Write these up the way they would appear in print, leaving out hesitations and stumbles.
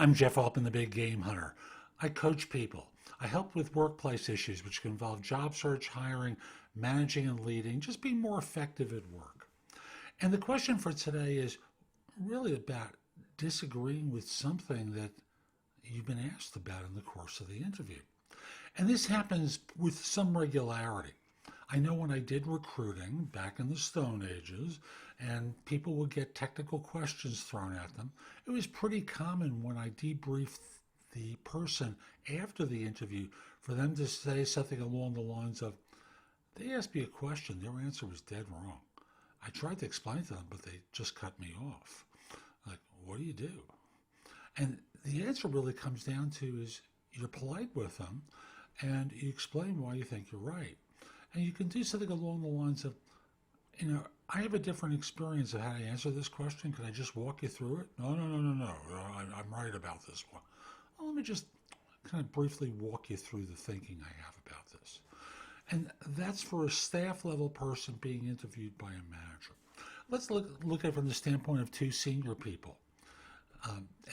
I'm Jeff Altman, the Big Game Hunter. I coach people. I help with workplace issues, which can involve job search, hiring, managing and leading, just being more effective at work. And the question for today is really about disagreeing with something that you've been asked about in the course of the interview. And this happens with some regularity. I know when I did recruiting back in the Stone Ages and people would get technical questions thrown at them, it was pretty common when I debriefed the person after the interview for them to say something along the lines of, they asked me a question, their answer was dead wrong. I tried to explain to them, but they just cut me off. Like, what do you do? And the answer really comes down to is you're polite with them and you explain why you think you're right. And you can do something along the lines of, I have a different experience of how to answer this question. Can I just walk you through it? No. I'm right about this one. Well, let me just kind of briefly walk you through the thinking I have about this. And that's for a staff level person being interviewed by a manager. Let's look at it from the standpoint of two senior people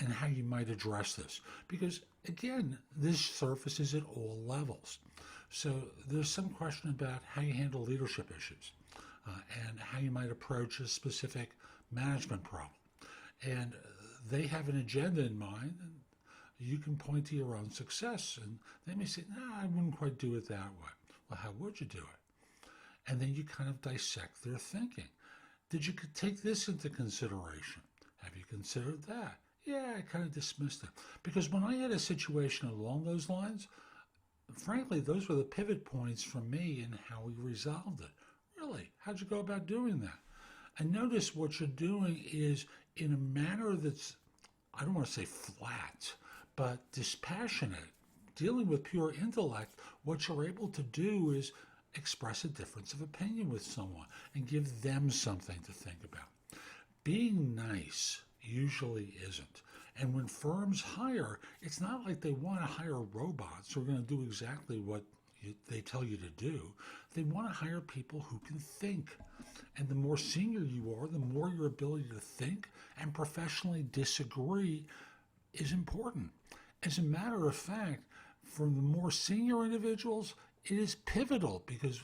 and how you might address this. Because again, this surfaces at all levels. So there's some question about how you handle leadership issues and how you might approach a specific management problem. And they have an agenda in mind, and you can point to your own success. And they may say, no, I wouldn't quite do it that way. Well, how would you do it? And then you kind of dissect their thinking. Did you take this into consideration? Have you considered that? Yeah, I kind of dismissed it. Because when I had a situation along those lines, frankly, those were the pivot points for me in how we resolved it. Really, how'd you go about doing that? And notice what you're doing is in a manner that's, I don't want to say flat, but dispassionate. Dealing with pure intellect, what you're able to do is express a difference of opinion with someone and give them something to think about. Being nice usually isn't. And when firms hire, it's not like they want to hire robots who are going to do exactly what they tell you to do. They want to hire people who can think. And the more senior you are, the more your ability to think and professionally disagree is important. As a matter of fact, for the more senior individuals, it is pivotal because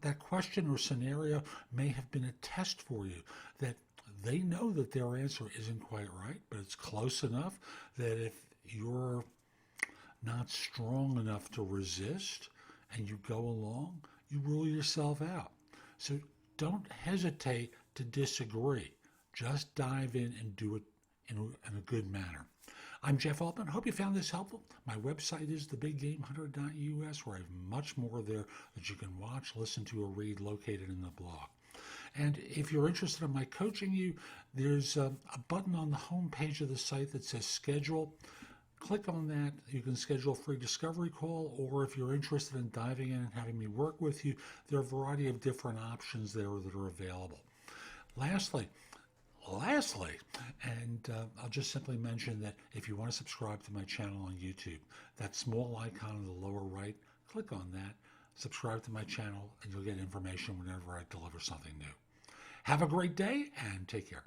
that question or scenario may have been a test for you, that they know that their answer isn't quite right, but it's close enough that if you're not strong enough to resist and you go along, you rule yourself out. So don't hesitate to disagree. Just dive in and do it in a good manner. I'm Jeff Altman. Hope you found this helpful. My website is thebiggamehunter.us, where I have much more there that you can watch, listen to, or read located in the blog. And if you're interested in my coaching you, there's a button on the home page of the site that says schedule. Click on that. You can schedule a free discovery call, or if you're interested in diving in and having me work with you, there are a variety of different options there that are available. Lastly, and I'll just simply mention that if you want to subscribe to my channel on YouTube, that small icon in the lower right, click on that, subscribe to my channel, and you'll get information whenever I deliver something new. Have a great day and take care.